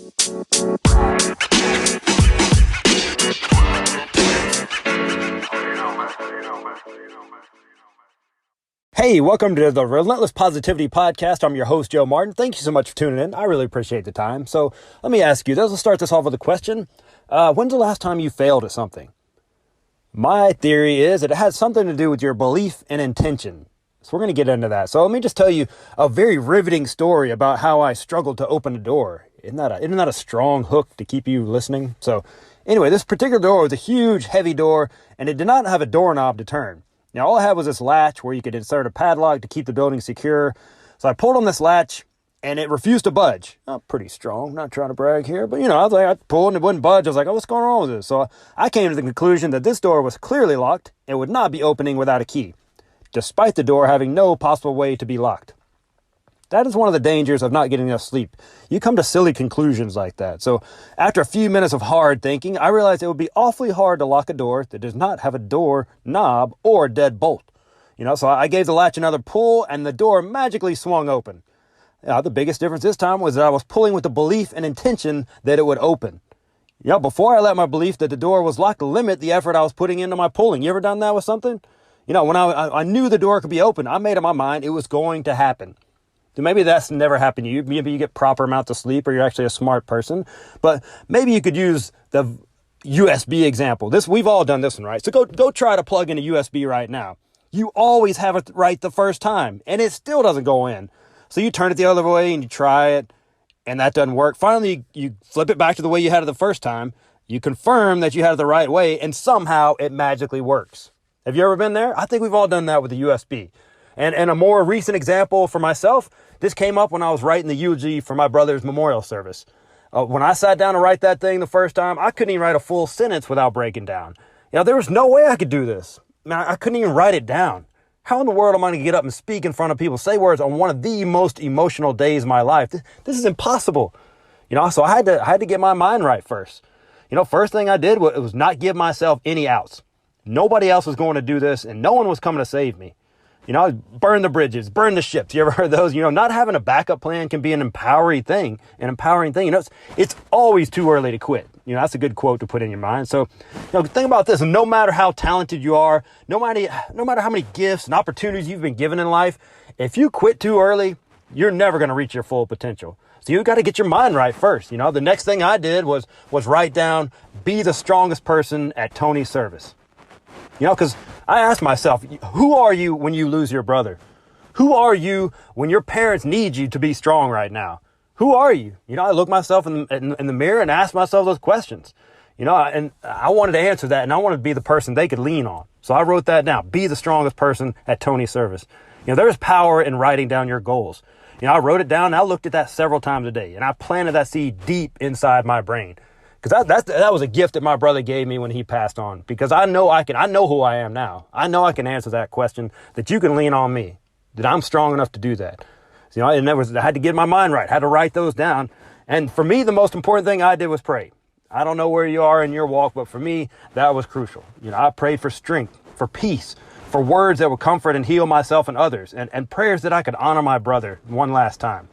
Hey, welcome to the Relentless Positivity Podcast. I'm your host, Joe Martin. Thank you so much for tuning in. I really appreciate the time. So let me ask you, let's start this off with a question. When's the last time you failed at something? My theory is that it has something to do with your belief and intention. So we're going to get into that. So let me just tell you a very riveting story about how I struggled to open a door. Isn't that a strong hook to keep you listening? So anyway, this particular door was a huge, heavy door, and it did not have a doorknob to turn. Now, all I had was this latch where you could insert a padlock to keep the building secure. So I pulled on this latch, and it refused to budge. Oh, pretty strong. Not trying to brag here, but, I was like, I pulled and it wouldn't budge. I was like, oh, what's going on with this? So I came to the conclusion that this door was clearly locked and would not be opening without a key, despite the door having no possible way to be locked. That is one of the dangers of not getting enough sleep. You come to silly conclusions like that. So after a few minutes of hard thinking, I realized it would be awfully hard to lock a door that does not have a door knob or a dead bolt. So I gave the latch another pull and the door magically swung open. The biggest difference this time was that I was pulling with the belief and intention that it would open. Before I let my belief that the door was locked limit the effort I was putting into my pulling. You ever done that with something? When I knew the door could be open, I made up my mind it was going to happen. Maybe that's never happened to you. Maybe you get proper amounts of sleep or you're actually a smart person. But maybe you could use the USB example. We've all done this one, right? So go try to plug in a USB right now. You always have it right the first time, and it still doesn't go in. So you turn it the other way and you try it, and that doesn't work. Finally, you flip it back to the way you had it the first time. You confirm that you had it the right way, and somehow it magically works. Have you ever been there? I think we've all done that with the USB. And a more recent example for myself, this came up when I was writing the eulogy for my brother's memorial service. When I sat down to write that thing the first time, I couldn't even write a full sentence without breaking down. There was no way I could do this. I couldn't even write it down. How in the world am I going to get up and speak in front of people, say words on one of the most emotional days of my life? This is impossible. So I had to get my mind right first. First thing I did was not give myself any outs. Nobody else was going to do this, and no one was coming to save me. Burn the bridges, burn the ships. You ever heard those? Not having a backup plan can be an empowering thing. It's always too early to quit. That's a good quote to put in your mind. So, think about this. No matter how talented you are, no matter how many gifts and opportunities you've been given in life, if you quit too early, you're never going to reach your full potential. So you got to get your mind right first. The next thing I did was write down, be the strongest person at Tony's service. Because I asked myself, who are you when you lose your brother? Who are you when your parents need you to be strong right now? Who are you? I look myself in the mirror and ask myself those questions. And I wanted to answer that, and I wanted to be the person they could lean on. So I wrote that down, be the strongest person at Tony's service. There's power in writing down your goals. I wrote it down, and I looked at that several times a day, and I planted that seed deep inside my brain. Because that was a gift that my brother gave me when he passed on. Because I know who I am now. I know I can answer that question, that you can lean on me, that I'm strong enough to do that. So, I had to get my mind right, had to write those down. And for me, the most important thing I did was pray. I don't know where you are in your walk, but for me, that was crucial. I prayed for strength, for peace, for words that would comfort and heal myself and others, and prayers that I could honor my brother one last time.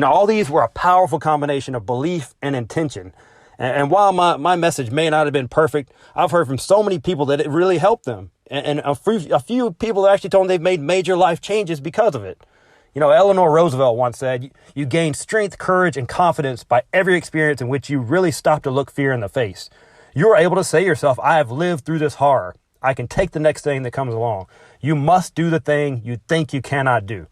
All these were a powerful combination of belief and intention. And while my message may not have been perfect, I've heard from so many people that it really helped them. And a few people actually told me they've made major life changes because of it. Eleanor Roosevelt once said, you gain strength, courage, and confidence by every experience in which you really stop to look fear in the face. You are able to say to yourself, I have lived through this horror. I can take the next thing that comes along. You must do the thing you think you cannot do.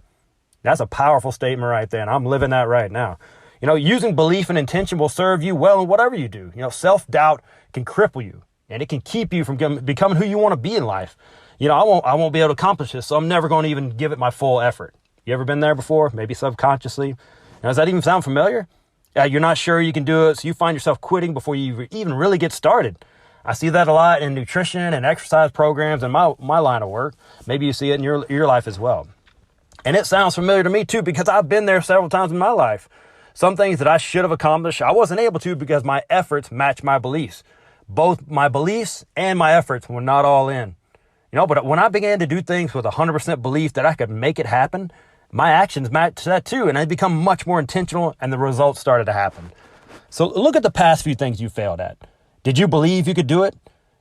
That's a powerful statement right there, and I'm living that right now. Using belief and intention will serve you well in whatever you do. Self-doubt can cripple you, and it can keep you from becoming who you want to be in life. I won't be able to accomplish this, so I'm never going to even give it my full effort. You ever been there before? Maybe subconsciously. Does that even sound familiar? You're not sure you can do it, so you find yourself quitting before you even really get started. I see that a lot in nutrition and exercise programs and my line of work. Maybe you see it in your life as well. And it sounds familiar to me too, because I've been there several times in my life. Some things that I should have accomplished, I wasn't able to because my efforts matched my beliefs. Both my beliefs and my efforts were not all in. But when I began to do things with 100% belief that I could make it happen, my actions matched that too. And I become much more intentional and the results started to happen. So look at the past few things you failed at. Did you believe you could do it?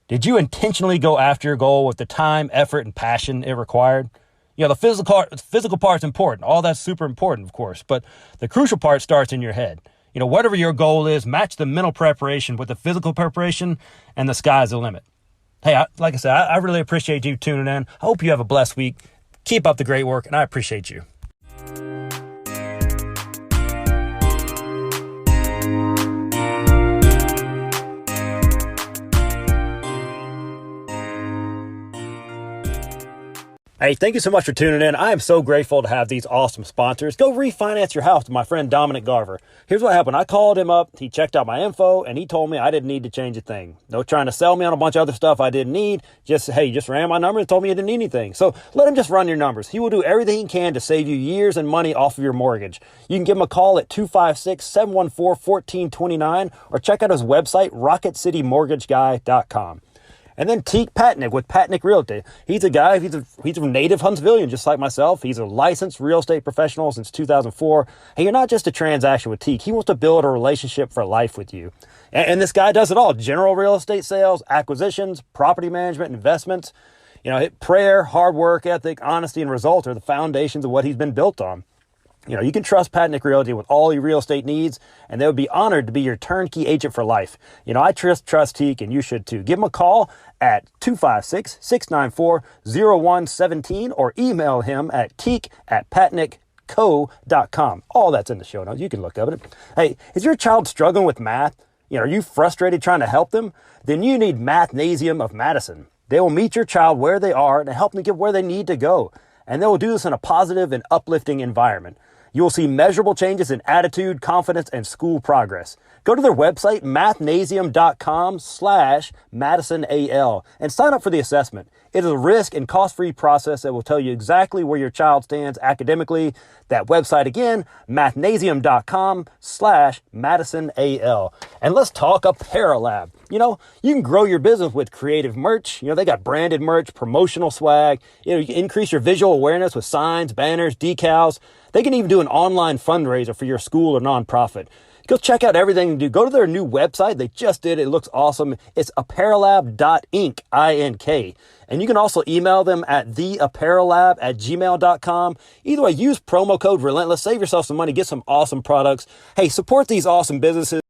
Did you intentionally go after your goal with the time, effort, and passion it required? The physical part's important. All that's super important, of course, but the crucial part starts in your head. Whatever your goal is, match the mental preparation with the physical preparation, and the sky's the limit. Hey, like I said, I really appreciate you tuning in. I hope you have a blessed week. Keep up the great work, and I appreciate you. Hey, thank you so much for tuning in. I am so grateful to have these awesome sponsors. Go refinance your house with my friend Dominic Garver. Here's what happened. I called him up. He checked out my info, and he told me I didn't need to change a thing. No trying to sell me on a bunch of other stuff I didn't need. Just ran my numbers and told me you didn't need anything. So let him just run your numbers. He will do everything he can to save you years and money off of your mortgage. You can give him a call at 256-714-1429 or check out his website, rocketcitymortgageguy.com. And then Teak Patnick with Patnick Realty. He's a guy, he's a native Huntsvillian, just like myself. He's a licensed real estate professional since 2004. Hey, you're not just a transaction with Teak. He wants to build a relationship for life with you. And this guy does it all. General real estate sales, acquisitions, property management, investments. Prayer, hard work ethic, honesty, and results are the foundations of what he's been built on. You can trust Patnick Realty with all your real estate needs, and they would be honored to be your turnkey agent for life. I trust Teak, and you should too. Give him a call at 256-694-0117 or email him at teak@patnickco.com. All that's in the show notes. You can look up it. Hey, is your child struggling with math? Are you frustrated trying to help them? Then you need Mathnasium of Madison. They will meet your child where they are and help them get where they need to go. And they will do this in a positive and uplifting environment. You will see measurable changes in attitude, confidence, and school progress. Go to their website, mathnasium.com/MadisonAL, and sign up for the assessment. It is a risk and cost-free process that will tell you exactly where your child stands academically. That website again, mathnasium.com/MadisonAL. And let's talk Apparelab. You can grow your business with creative merch. They got branded merch, promotional swag. You can increase your visual awareness with signs, banners, decals. They can even do an online fundraiser for your school or nonprofit. Go check out everything they do. Go to their new website. They just did it. It looks awesome. It's apparelab.inc, I-N-K. And you can also email them at theapparellab@gmail.com. Either way, use promo code Relentless. Save yourself some money. Get some awesome products. Hey, support these awesome businesses.